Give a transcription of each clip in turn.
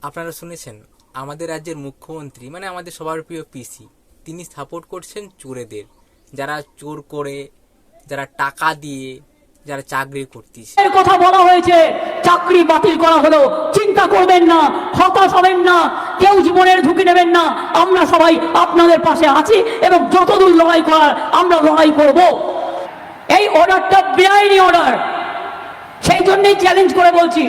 আপনারা শুনেছেন আমাদের রাজ্যের মুখ্যমন্ত্রী মানে আমাদের সবার প্রিয় পিসি তিনি সাপোর্ট করছেন চোরেদের, যারা চোর করে, যারা টাকা দিয়ে, যারা চাকরি করতেছে। এর কথা বলা হয়েছে, চাকরি বাতিল করা হলো, চিন্তা করবেন না, হতাশ হবেন না, কেউ জীবনের ঝুঁকি নেবেন না, আমরা সবাই আপনাদের পাশে আছি এবং যতদূর লড়াই করার আমরা লড়াই করব। এই অর্ডারটা বেআইনি অর্ডার, সেই জন্যই চ্যালেঞ্জ করে বলছি,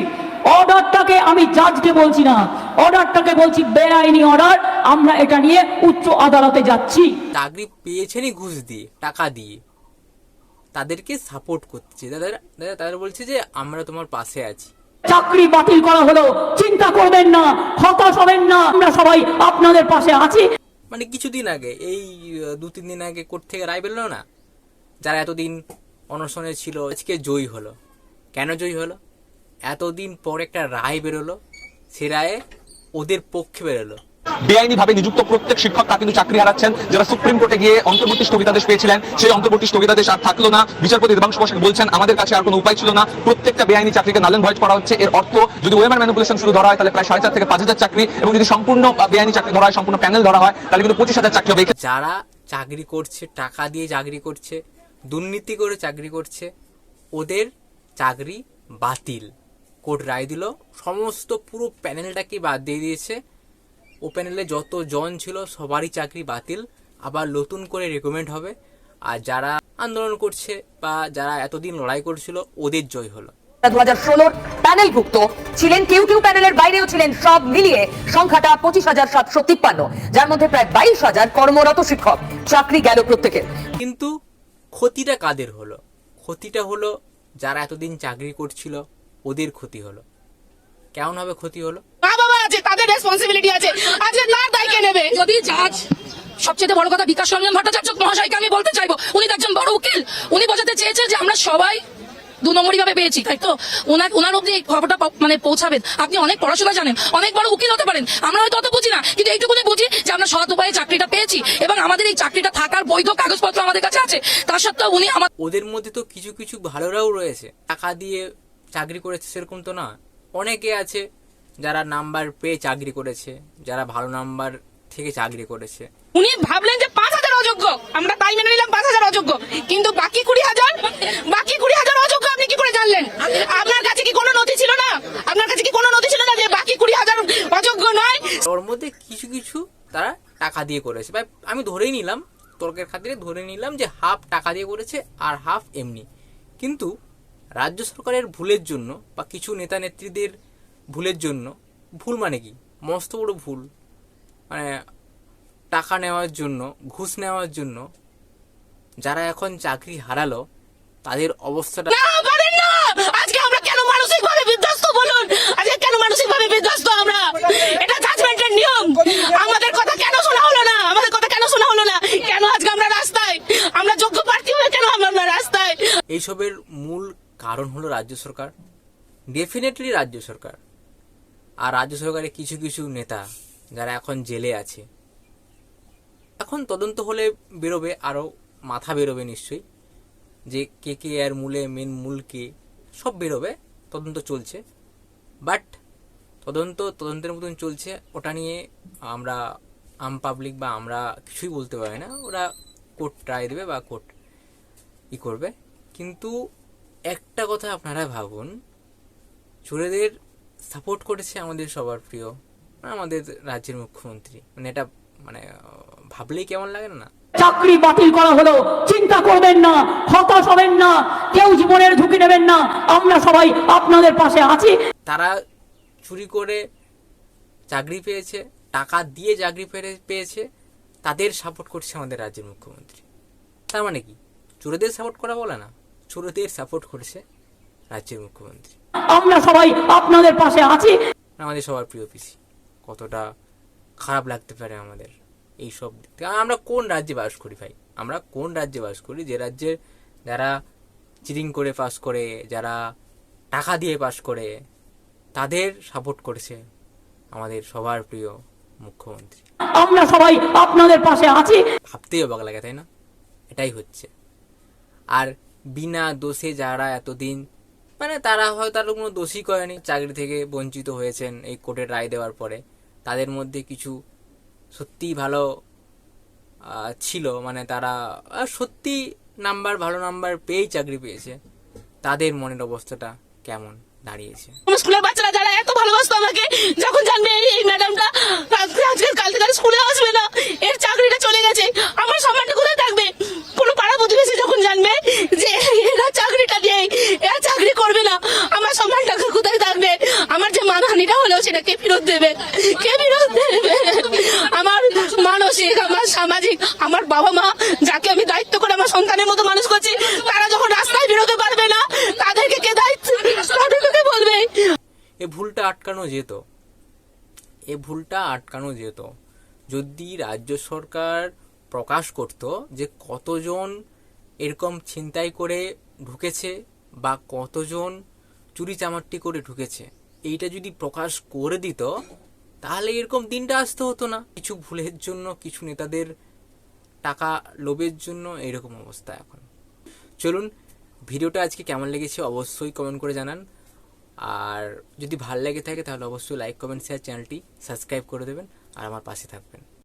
অর্ডারটাকে আমি জাজকে বলছি না, অর্ডারটাকে বলছি বেআইনি অর্ডার। আমরা এটা নিয়ে উচ্চ আদালতে যাচ্ছি। চাকরি পেয়েছেনই ঘুষ দিয়ে, টাকা দিয়ে, তাদেরকে সাপোর্ট করছে, তাদের বলছে যে আমরা তোমার পাশে আছি। চাকরি বাতিল করা হলো, চিন্তা করবেন না, হতাশ হবেন না, আমরা সবাই আপনাদের পাশে আছি। মানে কিছুদিন আগে, এই 2-3 দিন আগে কোর্ট থেকে রায় বেরোলো না, যারা এতদিন অনশনে ছিল আজকে জয়ী হলো। কেন জয়ী হলো? এতদিন পর একটা রায় বেরোলো, সে রায়ে ওদের পক্ষে বেরোলো। বেআইনি ভাবে নিযুক্ত প্রত্যেক শিক্ষক তা কিন্তু চাকরি হারাচ্ছেন। যারা সুপ্রিম কোর্টে গিয়ে অন্তর্বর্তী স্থগিতাদেশ পেয়েছিলেন, সেই অন্তর্বর্তী স্থগিতাদেশ আর থাকলো না। বিচারপতি দেবাংশু বসাক বলছেন আমাদের কাছে আর কোনো উপায় ছিল না, প্রত্যেকটা বেআইনি চাকরিকে নাল এন্ড ভয়েড করা হচ্ছে। এর অর্থ যদি ওয়েমার ম্যানিপুলেশন শুরু ধরা হয় তাহলে প্রায় 4,500 থেকে 5,000 চাকরি, এবং যদি সম্পূর্ণ বেআইনি চাকরি ধরা হয়, সম্পূর্ণ প্যানেল ধরা হয়, তাহলে কিন্তু 25,000 চাকরি হবে। যারা চাকরি করছে, টাকা দিয়ে চাকরি করছে, দুর্নীতি করে চাকরি করছে, ওদের চাকরি বাতিল। কোর্ট রায় দিল, সমস্ত পুরো প্যানেলটাকে বাদ দিয়ে দিয়েছে। ও প্যানেলে যত জন ছিল সবারই চাকরি বাতিল, আবার নতুন করে রেকমেন্ড হবে। আর যারা আন্দোলন করছে বা যারা এতদিন লড়াই করছিল ওদের জয় হলো। 2016 প্যানেলভুক্ত ছিলেন, কেউ কেউ প্যানেলের বাইরেও ছিলেন, সব মিলিয়ে সংখ্যাটা 25,753, যার মধ্যে প্রায় 22,000 কর্মরত শিক্ষক। চাকরি গেল প্রত্যেকের। কিন্তু ক্ষতিটা কাদের হলো? ক্ষতিটা হলো যারা এতদিন চাকরি করছিল ওদের ক্ষতি হলো। কেমন হবে ক্ষতি হলো? মা বাবা আছে, তাদের রেসপন্সিবিলিটি আছে, আজকে তার দায় কে নেবে? যদি জাজ, সবচেয়ে বড় কথা বিকাশ রঞ্জন ভট্টাচার্য মহাশয়কে আমি বলতে চাইবো, উনি তো একজন বড় উকিল, উনি বোঝাতে চেয়েছেন যে আমরা সবাই 2 নম্বরই ভাবে পেয়েছি, তাই তো? ওনার অব্দি এই খবরটা মানে পৌঁছাবেন। আপনি অনেক পড়াশোনা জানেন, অনেক বড় উকিল হতে পারেন, আমরা হয়তো অত বুঝি না, কিন্তু এইটুকুনি বুঝি যে আমরা সৎ উপায়ে চাকরিটা পেয়েছি এবং আমাদের এই চাকরিটা থাকার বৈধ কাগজপত্র আমাদের কাছে আছে। তার সত্ত্বেও উনি ওদের মধ্যে তো কিছু কিছু ভালোরাও রয়েছে, টাকা দিয়ে চাকরি করেছে সেরকম তো না। অনেকে আছে যারা নাম্বার পেয়ে চাকরি করেছে, যারা ভালো নাম্বার থেকে চাকরি করেছে। উনি ভাবলেন যে 5,000 অযোগ্য, আমরা তাই মেনে নিলাম 5,000 অযোগ্য, কিন্তু বাকি 20,000 অযোগ্য আপনি কি করে জানলেন? আপনার কাছে কি কোনো নথি ছিল না? আপনার কাছে কি কোনো নথি ছিল না যে বাকি 20,000 অযোগ্য নয়? ওর মধ্যে কিছু কিছু তারা টাকা দিয়ে করেছে, ভাই আমি ধরেই নিলাম, তর্কের খাতিরে ধরে নিলাম যে হাফ টাকা দিয়ে করেছে আর হাফ এমনি। কিন্তু রাজ্য সরকারের ভুলের জন্য বা কিছু নেতা নেত্রীদের ভুলের জন্য, ভুল মানে কি মস্ত বড় ভুল, মানে টাকা নেওয়ার জন্য, ঘুষ নেওয়ার জন্য যারা এখন চাকরি হারালো তাদের অবস্থাটা না পারেন না। আজকে আমরা কেন মানসিকভাবে বিধ্বস্ত বলুন? আজকে কেন মানসিকভাবে বিধ্বস্ত আমরা? এটা জাজমেন্টের নিয়ম। আমাদের কথা কেন শোনা হলো না? আমাদের কথা কেন শোনা হলো না? কেন আজকে আমরা রাস্তায়? আমরা যোগ্য প্রার্থী হয়ে কেন আমরা রাস্তায়? এইসবের মূল কারণ হলো রাজ্য সরকার, ডেফিনেটলি রাজ্য সরকার। আর রাজ্য সরকারের কিছু কিছু নেতা যারা এখন জেলে আছে, এখন তদন্ত হলে বেরোবে, আরও মাথা বেরোবে নিশ্চয়ই, যে কে কে এর মেন মূল কে, সব বেরোবে, তদন্ত চলছে। বাট তদন্তের মতন চলছে, ওটা নিয়ে আমরা আম পাবলিক বা আমরা কিছুই বলতে পারি না। ওরা কোর্ট রায় দেবে বা কোর্ট করবে। কিন্তু একটা কথা আপনারা ভাবুন, চোরেদের সাপোর্ট করেছে আমাদের সবার প্রিয়, আমাদের রাজ্যের মুখ্যমন্ত্রী। মানে এটা মানে ভাবলেই কেমন লাগে না? চাকরি বাতিল করা হলো, চিন্তা করবেন না, হতাশ হবেন না, কেউ জীবনের ঝুঁকি নেবেন না, আমরা সবাই আপনাদের পাশে আছি। তারা চুরি করে চাকরি পেয়েছে, টাকা দিয়ে চাকরি পেয়েছে, তাদের সাপোর্ট করছে আমাদের রাজ্যের মুখ্যমন্ত্রী। তার মানে কি চোরেদের সাপোর্ট করা বলে না, চোরেদের সাপোর্ট করছে রাজ্যের মুখ্যমন্ত্রী। আমরা সবাই আপনাদের পাশে আছি। আমাদের সবার প্রিয় পিসি, কতটা খারাপ লাগতে পারে আমাদের এই সব দিক থেকে। আমরা কোন রাজ্যে বাস করি ভাই? আমরা কোন রাজ্যে বাস করি যে রাজ্যের যারা চিটিং করে পাস করে, যারা টাকা দিয়ে পাস করে, তাদের সাপোর্ট করেছে আমাদের সবার প্রিয় মুখ্যমন্ত্রী। আমরা সবাই আপনাদের পাশে আছি। ভাবতেই অবাক লাগে, তাই না? এটাই হচ্ছে। আর বিনা দোষে যারা এতদিন মানে তারা হয়তো তার কোনো দোষী করেনি, চাকরি থেকে বঞ্চিত হয়েছেন এই কোর্টের রায় দেওয়ার পরে। তাদের মধ্যে কিছু সত্যিই ভালো ছিল, মানে তারা সত্যি ভালো নাম্বার পেয়েই চাকরি পেয়েছে। তাদের মনের অবস্থাটা কেমন দাঁড়িয়েছে। আমার স্কুলের বাচ্চারা যারা এত ভালোবাসতো আমাকে, যখন জানবে এই ম্যাডামটা আজকে কাল থেকে আর স্কুলে আসবে না, এর চাকরিটা চলে গেছে, আমার সম্মানটা কোথায় থাকবে? কোনো পাড়া প্রতিবেশী যখন জানবে যে এরা চাকরিটা নেই, এরা চাকরি করবে না, আমার সম্মানটা কোথায় থাকবে? আমার যে মানহানিটা হলো সেটা কে ফেরত দেবে? কে ফেরত দেবে? আমার মানসিক, আমার সামাজিক, আমার বাবা মা যাকে আমি দায়িত্ব করে আমার সন্তানের মতো মানুষ করছি, তারা যখন রাস্তায় বেরোতে পারবে না, তাদেরকে কে দায়িত্ব তাদেরকে বলবে? এ ভুলটা আটকানো যেত যদি রাজ্য সরকার প্রকাশ করত যে কতজন এরকম ছিনতাই করে ঢুকেছে বা কতজন চুরি চামারটি করে ঢুকেছে। এইটা যদি প্রকাশ করে দিত তাহলে এরকম দিনটা আসতে হতো না। কিছু ভুলের জন্য, কিছু নেতাদের টাকা লোভের জন্য এরকম অবস্থা এখন। চলুন, ভিডিওটা আজকে কেমন লেগেছে অবশ্যই কমেন্ট করে জানান। আর যদি ভালো লেগে থাকে তাহলে অবশ্যই লাইক, কমেন্ট, শেয়ার, চ্যানেলটি সাবস্ক্রাইব করে দেবেন আর আমার পাশে থাকবেন।